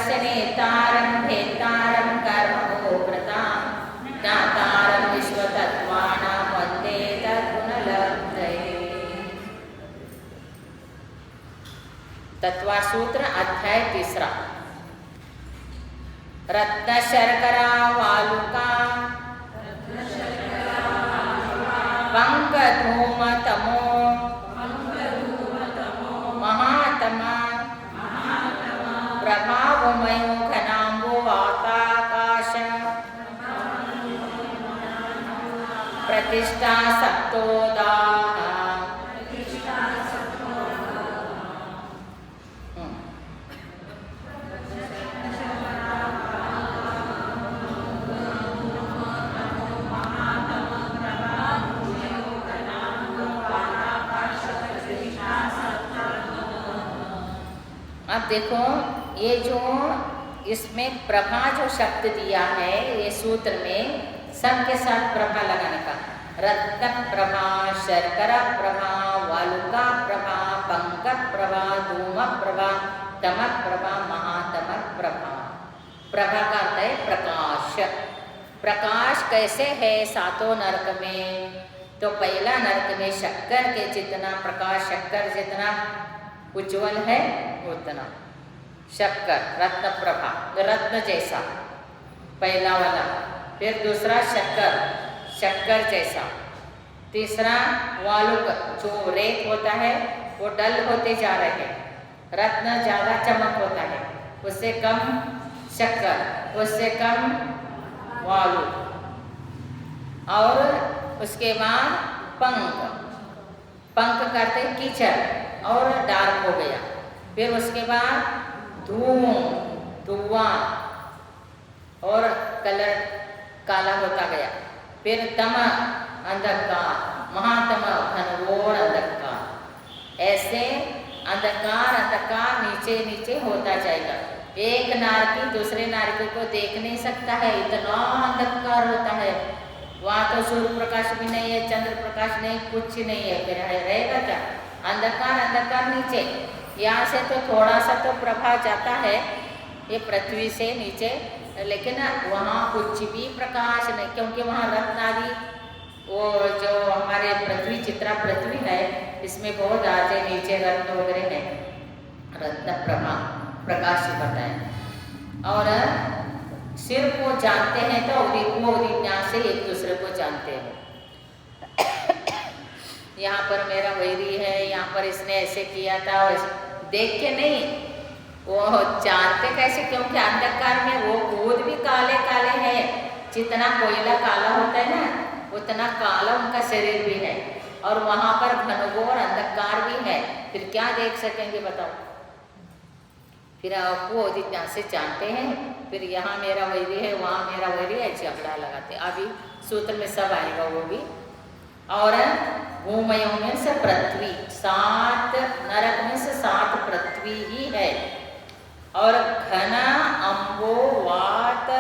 सर्वस्य नेतारं भेतारं कर्मभोक्तां ज्ञातारं विश्वतत्त्वानां वन्दे तद्गुणलब्धये। तत्वा सूत्र अध्याय 3। रत्न शर्करा वालुका पंक धूम तमो महात्मा प्रभावमयो घनाम्बो वाताकाश प्रतिष्ठा सप्तोदाः। अब देखो ये जो इसमें प्रभा जो शब्द दिया है ये सूत्र में सब के साथ प्रभा लगाने का। रत्न प्रभा, शर्करा प्रभा, वालुका प्रभा, पंक प्रभा, धूम प्रभा, तम प्रभा, महातम प्रभा। प्रभा का अर्थ है प्रकाश। प्रकाश कैसे है सातों नरक में? तो पहला नरक में शक्कर के जितना प्रकाश, शक्कर जितना उज्जवल है उतना शक्कर, रत्न प्रभा, रत्न जैसा पहला वाला। फिर दूसरा शक्कर, शक्कर जैसा। तीसरा वालुक, जो रेत होता है वो डल होते जा रहे हैं, रत्न ज़्यादा चमक होता है, उससे कम शक्कर, उससे कम वालुक। और उसके बाद पंक, पंक करते कीचड़ और डार्क हो गया। फिर उसके बाद धूम, धुआं और कलर काला होता गया। फिर तम, अंधकार, महातम, घनघोर अंधकार। ऐसे अंधकार अंधकार नीचे नीचे होता जाएगा। एक नारकी दूसरे नारकी को देख नहीं सकता है, इतना अंधकार होता है। वहाँ तो सूर्य प्रकाश भी नहीं है, चंद्र प्रकाश नहीं, कुछ नहीं है, फिर रहेगा क्या? अंधकार अंधकार नीचे। यहाँ से तो थोड़ा सा तो प्रभा जाता है ये पृथ्वी से नीचे, लेकिन वहाँ कुछ भी प्रकाश नहीं, क्योंकि वहाँ रत्न आदि वो जो हमारे पृथ्वी, चित्रा पृथ्वी है, इसमें बहुत आगे नीचे रत्न वगैरह है, रत्न प्रभा प्रकाश होता है। और सिर्फ वो जानते हैं तो वो ज्ञान से एक दूसरे को जानते हैं। यहाँ पर मेरा वैरी है, यहाँ पर इसने ऐसे किया था, देख के नहीं, वो जानते कैसे? क्योंकि अंधकार में वो खुद भी काले काले हैं। जितना कोयला काला होता है ना, उतना काला उनका शरीर भी है, और वहाँ पर घनघोर अंधकार भी है। फिर क्या देख सकेंगे बताओ? फिर आपको ज्ञान से जानते हैं। फिर यहाँ मेरा वैरी है, वहाँ मेरा वैरी है, झगड़ा लगाते। अभी सूत्र में सब आएगा वो भी। और भूमयों में से पृथ्वी, 7 नरक में से 7 पृथ्वी ही है। और घना अम्बो वात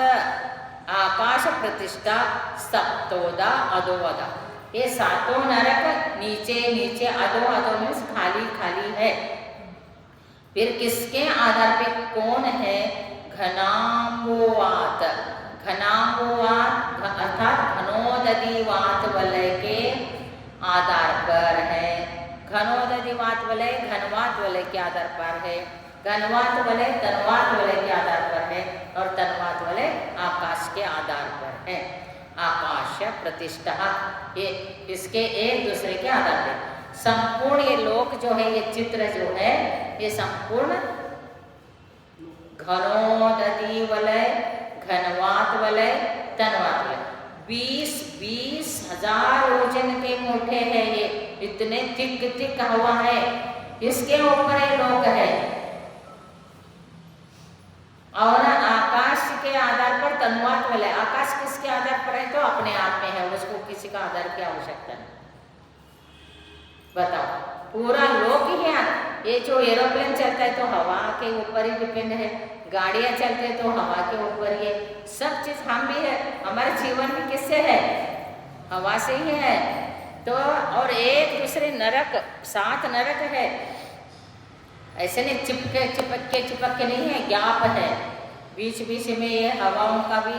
आकाश प्रतिष्ठा सप्तोदा अधोवदा, ये सातों नरक नीचे नीचे अधो अधो में खाली खाली है। फिर किसके आधार पे कौन है? घनाम्बोवात, घनाम्बोवात अर्थात घनोदधिवात वलय के आधार पर है। घनोदधिवात वलय घनवात वलय के आधार पर है। घनवात वलय तनवात वलय के आधार पर है, और तनवात वलय आकाश के आधार पर है। आकाश प्रतिष्ठा, ये इसके एक दूसरे के आधार पर संपूर्ण ये लोक जो है, ये चित्र जो है, ये संपूर्ण घनोदधि वलय, घनवात वलय, तनवात वलय, 20-20 हजार ओजन के मोटे हैं ये, इतने थिक हवा है, इसके ऊपर ये लोक है। और आकाश के आधार पर तनवात वलय, आकाश किसके आधार पर है? तो अपने आप में है, उसको किसी का आधार की आवश्यकता नहीं। बताओ, पूरा लोक ही है। ये जो एरोप्लेन चलता है तो हवा के ऊपर ही डिपेंड है, गाड़ियाँ चलते हैं तो हवा के ऊपर ही है, सब चीज़ हम भी है, हमारा जीवन भी किससे है? हवा से ही है। तो और एक दूसरे नरक, 7 नरक है, ऐसे नहीं चिपक के नहीं है, ज्ञाप है, बीच बीच में ये हवाओं का भी,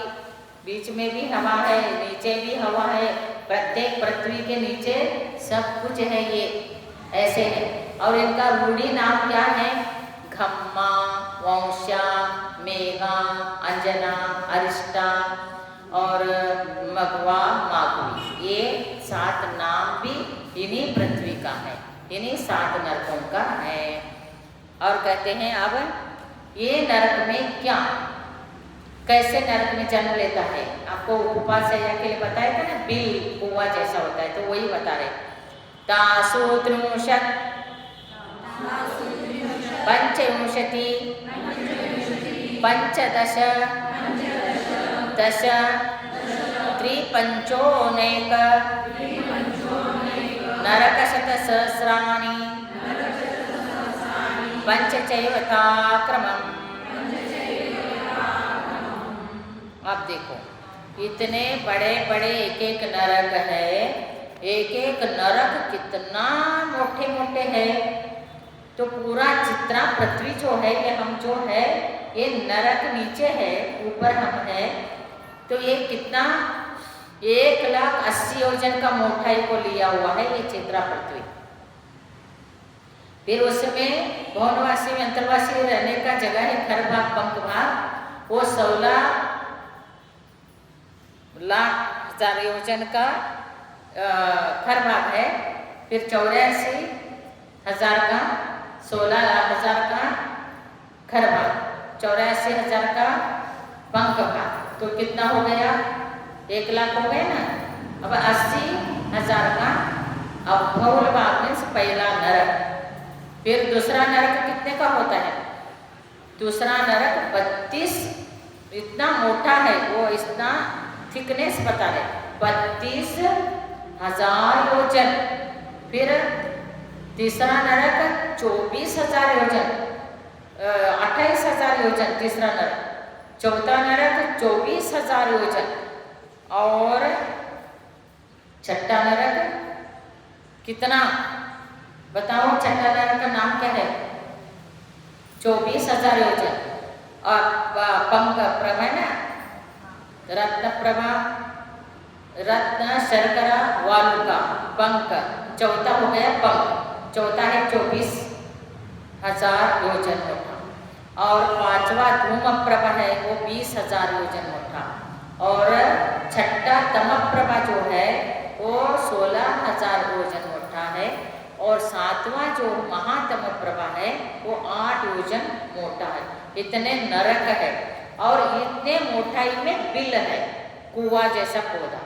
बीच में भी हवा है, नीचे भी हवा है, प्रत्येक पृथ्वी के नीचे सब कुछ है, ये ऐसे है। और इनका रूढ़ी नाम क्या है? घम्मा, वंशा, मेघा, अंजना, अरिष्टा और मघवा, माघवी, ये 7 नाम भी इन्हीं पृथ्वी का है, इन्हीं 7 नरकों का है। और कहते हैं अब ये नरक में क्या, कैसे नरक में जन्म लेता है? आपको उपाध्याय के लिए बताया था ना, बिल कुआ जैसा होता है, तो वही बता रहे। तासु त्रिंशत् पंचविंशति पंचदश दश त्रिपंचोनेक नरकशतसहस्राणि पंचचैवताक्रमम्। अब देखो इतने बड़े बड़े एक एक नरक है, एक एक नरक कितना मोटे मोटे है। तो पूरा जितना पृथ्वी जो है, ये हम जो है, ये नरक नीचे है, ऊपर हम है, तो ये कितना 1,80,000 योजन का मोटाई को लिया हुआ है ये चित्रा पृथ्वी। फिर उसमें भवनवासी में अंतरवासी रहने का जगह है, खर भाग, पंख भाग, वो 16,00,000 योजन का खर भाग है। फिर 84,000 का, 16,00,000 का खर भाग, 84,000 का पंख भाग, तो कितना हो गया? 1,00,000 हो गए ना। अब 80,000 का अब भौल भाग में पहला नरक। फिर दूसरा नरक कितने का होता है? दूसरा नरक 32, इतना मोटा है वो, इतना थिकनेस बता रहे, 32,000 योजन। फिर तीसरा नरक 24,000 योजन, 28,000 योजन तीसरा नरक। चौथा नरक 24,000 योजन। और छठा नरक कितना बताओ? छठा नरक का नाम क्या है? 24,000 योजन। और पंख प्रभा है ना, रत्न प्रभा, रत्न शर्करा वालुका पंख, चौथा हो गया पंख, चौथा है 24,000 योजन मोटा। और पांचवा धूम प्रभा है, वो 20,000 योजन मोटा। और छठा तम प्रभा जो है वो 16,000 योजन मोटा है। और सातवां जो महातम प्रभा है वो 8 योजन मोटा है। इतने नरक है और इतने मोटाई में बिल है, कुआ जैसा पौधा।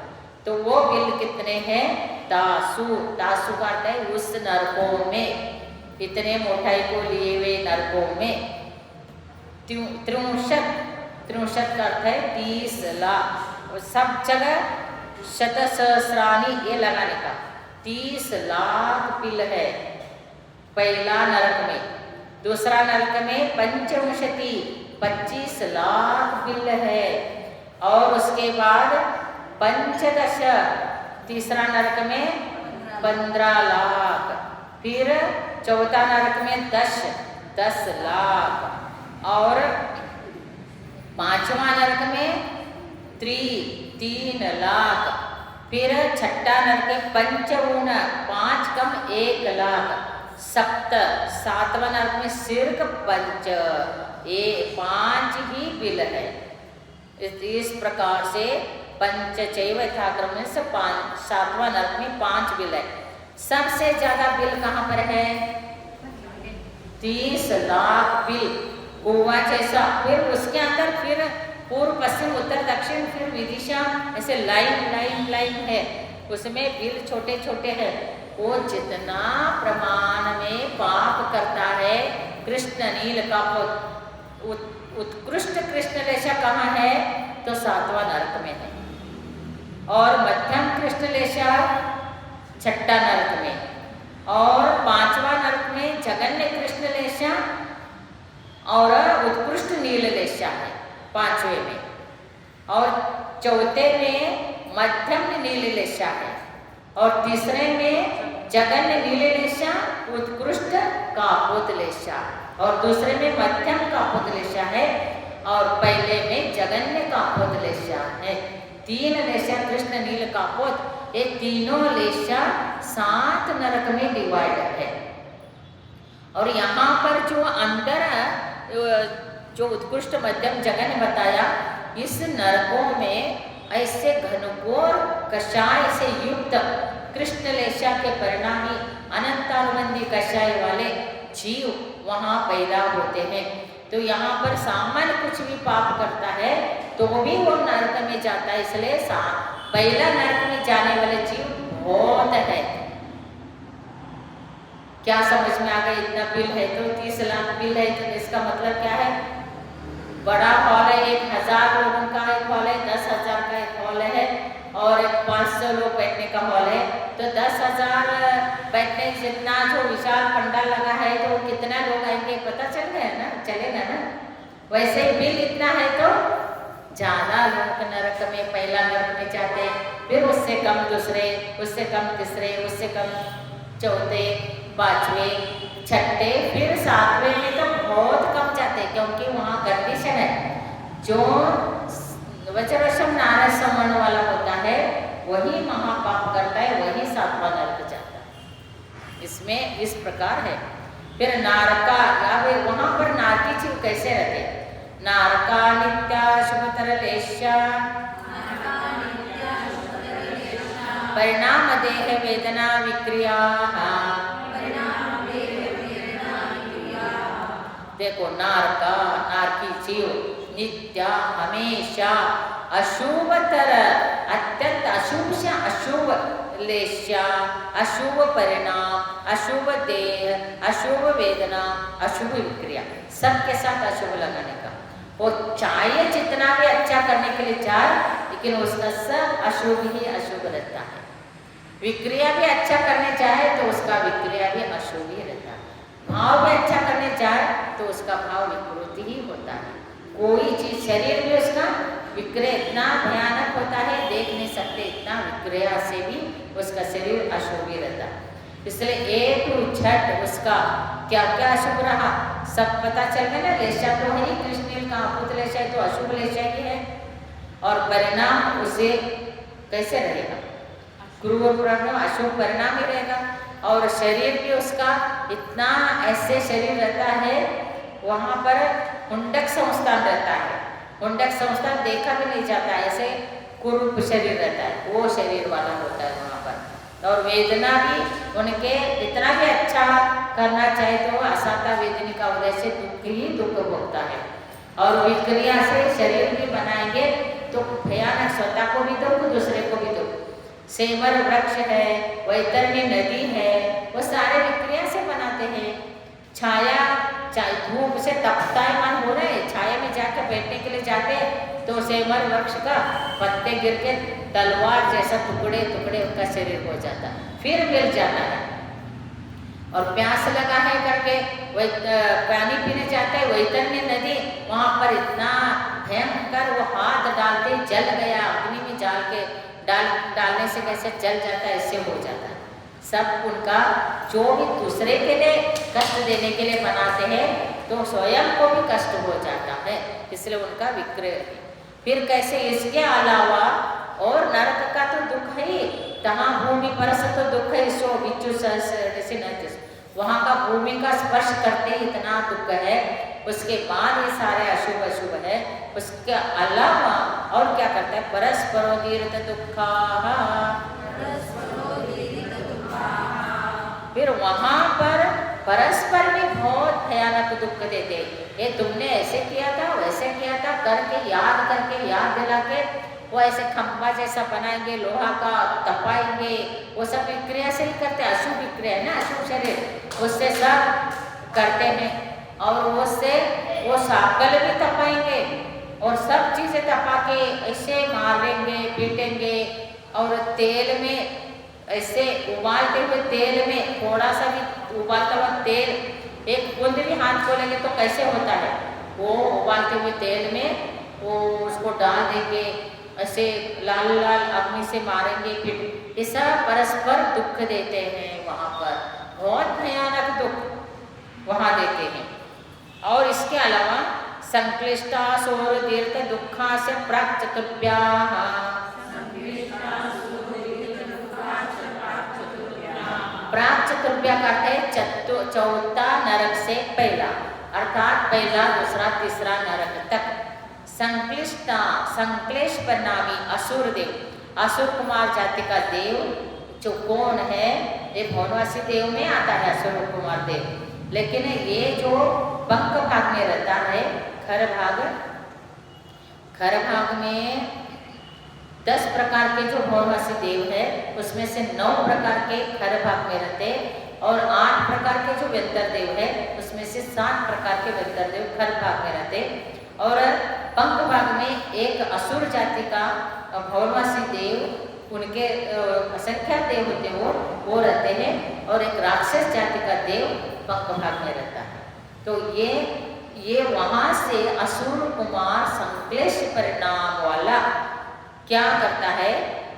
तो वो बिल कितने हैं? तासु, तासु का अर्थ है उस नरकों में, इतने मोटाई को लिए हुए नरकों में। त्रिंशत, त्रिंशत का अर्थ है 30,00,000, सब जगह शतसहस्राणि ये लगाने का, 30,00,000 पिल है पहला नरक में। दूसरा नरक में पंचविंशति 25,00,000 पिल है। और उसके बाद पंचदश, तीसरा नरक में 15,00,000। फिर चौथा नरक में 10,00,000। और पांचवा नरक में 3,00,000। फिर छठा नरक पंचगुण 5 कम 1,00,000। सप्त, सातवां नरक में सिर्फ 5, ये 5 ही बिल है। इस प्रकार से पंचचैव यथाक्रम से 7वां नरक में 5 बिल है। सबसे ज्यादा बिल कहाँ पर है? 30,00,000 बिल, गोवा जैसा। फिर उसके अंदर फिर पूर्व, पश्चिम, उत्तर, दक्षिण, फिर विदिशा, ऐसे लाइन लाइन लाइन है, उसमें बिल छोटे छोटे हैं। वो जितना प्रमाण में पाप करता है, कृष्ण नील का उत्कृष्ट कृष्ण रेशा कहाँ है? तो 7वां नरक में है। और मध्यम कृष्ण रेशा 6ठा नरक में। और 5वां नरक में जगन्य कृष्ण रेशा और उत्कृष्ट नील रेशा है 5वें में। और चौथे में मध्यम नील रेशा है। और तीसरे में जगन्य नील रेशा, उत्कृष्ट कापोत रेशा। और दूसरे में मध्यम कापोत रेशा है। और पहले में जगन्य कापोत लेशा है। 3 लेशा कृष्ण नील कापोत, ये तीनों लेशा 7 नरक में डिवाइड है। और यहाँ पर जो अंदर जो उत्कृष्ट मध्यम जगन बताया, इस नरकों में ऐसे घनघोर कषाय से युक्त कृष्ण लेशा के परिणामी अनंतानुबंधी कषाय वाले जीव वहाँ पैदा होते हैं। तो यहाँ पर सामान्य कुछ भी पाप करता है तो भी वो नरक में जाता है। इसलिए पहला नरक में जाने वाले जीव बहुत है। क्या समझ में आ गया? इतना बिल है तो 30 लाख बिल है, तो इसका मतलब क्या है? बड़ा हॉल है, 1000 लोगों का एक हॉल है, 10,000 का एक हॉल है और 500 लोग बैठने का हॉल है। तो 10,000 बैठने जितना जो विशाल पंडाल लगा है तो कितना लोग आएंगे पता चल गया ना, चलेगा ना। वैसे ही बिल इतना है तो ज़्यादा लोग नरक में, पहला नरक में जाते, फिर उससे कम दूसरे, उससे कम तीसरे, उससे कम चौथे, 5वें, 6ठे, फिर 7वें में तो बहुत कम जाते, क्योंकि वहाँ कंडीशन है जो वज्रवशम नारद समण वाला होता है वही महापाप करता है, वही 7वां नरक जाता है। इसमें इस प्रकार है। फिर नारका, या वहाँ पर नारकी जीव कैसे रहते? नारका नित्या शुभतर लेशा परिणाम देह वेदना विक्रिया। देखो नारका, नारकी जीव नित्या हमेशा अशुभतर, अत्यंत अशुभ से अशुभ लेशा, अशुभ परिणाम, अशुभ देह, अशुभ वेदना, अशुभ विक्रिया, सबके साथ अशुभ लगाने का। वो चाहे जितना भी अच्छा करने के लिए चाहे, लेकिन उसका सब अशुभ ही अशुभ रहता है। विक्रिया भी अच्छा करने चाहे तो उसका विक्रिया भी अशुभ ही रहता है। भाव भी अच्छा करने चाहे तो उसका भाव विकृति ही होता है। कोई चीज, शरीर भी उसका विक्रय इतना भयानक होता है, देख नहीं सकते, इतना विक्रिया से भी उसका शरीर अशुभ ही रहता है। इसलिए A to Z उसका क्या क्या अशुभ रहा सब पता चल गया ना। लेशा तो है ही, कृष्ण का अपूत लेशा है तो अशुभ लेशा ही है। और परिणाम उसे कैसे रहेगा? क्रूर परिणाम, अशुभ परिणाम ही रहेगा। और शरीर भी उसका इतना ऐसे शरीर रहता है, वहाँ पर हुंडक संस्थान रहता है। हुंडक संस्थान देखा भी नहीं जाता, ऐसे कुरूप शरीर रहता है, वो शरीर वाला होता है वहाँ पर। और वेदना भी उनके इतना भी अच्छा करना चाहे तो असाता वेदनी का उदय से दुख ही दुख भोगता है। और विक्रिया से शरीर भी बनाएंगे तो भयानक, स्वतः को भी दुख, दूसरे को भी दुख। सेमर वृक्ष है, वैतरणी नदी है, वो सारे विक्रिया से बनाते हैं। छाया, चाहे धूप से तपतायमान हो रहे, छाया में जाकर बैठने के लिए जाते तो सेमर वृक्ष का पत्ते गिर के तलवार जैसा टुकड़े टुकड़े उनका शरीर हो जाता, फिर मिल जाता है। और प्यास लगा है करके पानी पीने जाते हैं, वैतरणी नदी, वहाँ पर इतना भयंकर वो हाथ डालते, जल गया, अग्नि में डाल के डालने से कैसे जल जाता है, इससे हो जाता है। सब उनका जो भी दूसरे के लिए कष्ट देने के लिए बनाते हैं तो स्वयं को भी कष्ट हो जाता है, इसलिए उनका विक्रय है। फिर कैसे इसके अलावा और नरक का तो दुख है, तहाँ भूमि पर से तो दुख है, सो बिच्छू जैसे न, वहाँ का भूमि का स्पर्श करते ही इतना दुख है। उसके बाद ये सारे अशुभ अशुभ है। उसके अलावा और क्या करता है? परस्परो दीर्घ दुखा, फिर वहाँ पर परस्पर में बहुत भयानक दुख देते। ये तुमने ऐसे किया था, वैसे किया था करके याद दिला के वो ऐसे खंबा जैसा बनाएंगे, लोहा का तपाएंगे, वो सब विक्रिया से ही करते। अशुभ विक्रिया है ना, अशुभ शरीर, उससे सब करते हैं। और उससे वो साकल भी तपाएंगे और सब चीज़ें तपा के ऐसे मारेंगे, पीटेंगे। और तेल में ऐसे उबालते हुए तेल में थोड़ा सा भी उबालता हुआ तेल, एक बूंद भी हाथ खोलेंगे तो कैसे होता है, वो उबालते हुए तेल में वो उसको डाल देंगे, ऐसे लाल लाल अग्नि से मारेंगे, फिर ये सब परस्पर दुख देते हैं। वहाँ पर बहुत भयानक दुख वहाँ देते हैं। और इसके अलावा संक्लिष्टासुरदीर्घ दुःखास्य प्राक्चतुर्भ्याः प्राक्चतुर्भ्या का है चौथा नरक से पहला, अर्थात पहला दूसरा तीसरा नरक तक। संक्लिष्टा संक्लेश परिणामी असुर देव, असुर कुमार जाति का देव जो कौन है, ये भवनवासी देव में आता है असुर कुमार देव। लेकिन ये जो पंख भाग में रहता है, खर भाग में 10 प्रकार के जो भवनवासी देव है उसमें से 9 प्रकार के खर भाग में रहते और 8 प्रकार के जो व्यंतर देव है उसमें से 7 प्रकार के व्यंतर देव खर भाग में रहते और पंख भाग में एक असुर जाति का भवनवासी देव, उनके असंख्यात देव होते वो रहते हैं और एक राक्षस जाति का देव पंख भाग में रहता है। तो ये वहाँ से असुर कुमार संक्लेश परिणाम वाला क्या करता है,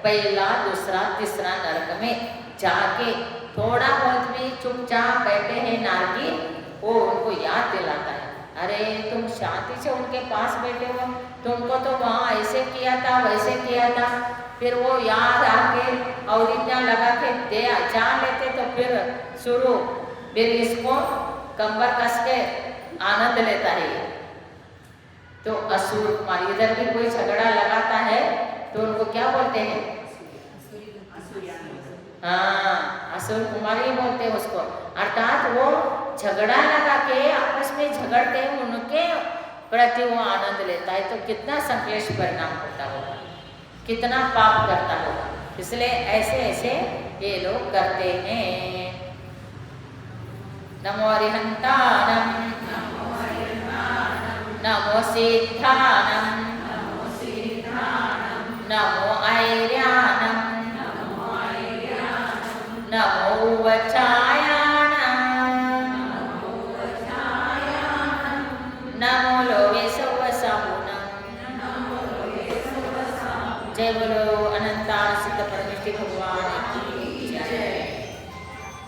पहला दूसरा तीसरा नरक में जाके थोड़ा बहुत भी चुपचाप बैठे हैं नारकी, वो उनको याद दिलाता है, अरे तुम शांति से उनके पास बैठे हो, तुमको तो वहाँ ऐसे किया था वैसे किया था। फिर वो याद आके और इतना लगा के जान लेते तो फिर शुरू, फिर इसको कंबर कस के आनंद लेता है। तो असुर कुमार इधर भी कोई झगड़ा लगाता है तो उनको क्या बोलते हैं, हाँ असुर कुमार ही बोलते हैं उसको। अर्थात वो झगड़ा लगा के आपस में झगड़ते हैं, उनके प्रति वो आनंद लेता है। तो कितना संक्लेश परिणाम होता होगा, कितना पाप करता होगा, इसलिए ऐसे ऐसे ये लोग करते हैं। नमो अरिहंतानम नमो सिद्धानम नमो ऐर्यानम नमो वचायानम नमो लोवे सवसाहुनम। जय बोलो अनंता सिद्ध परमेष्टि भगवान की।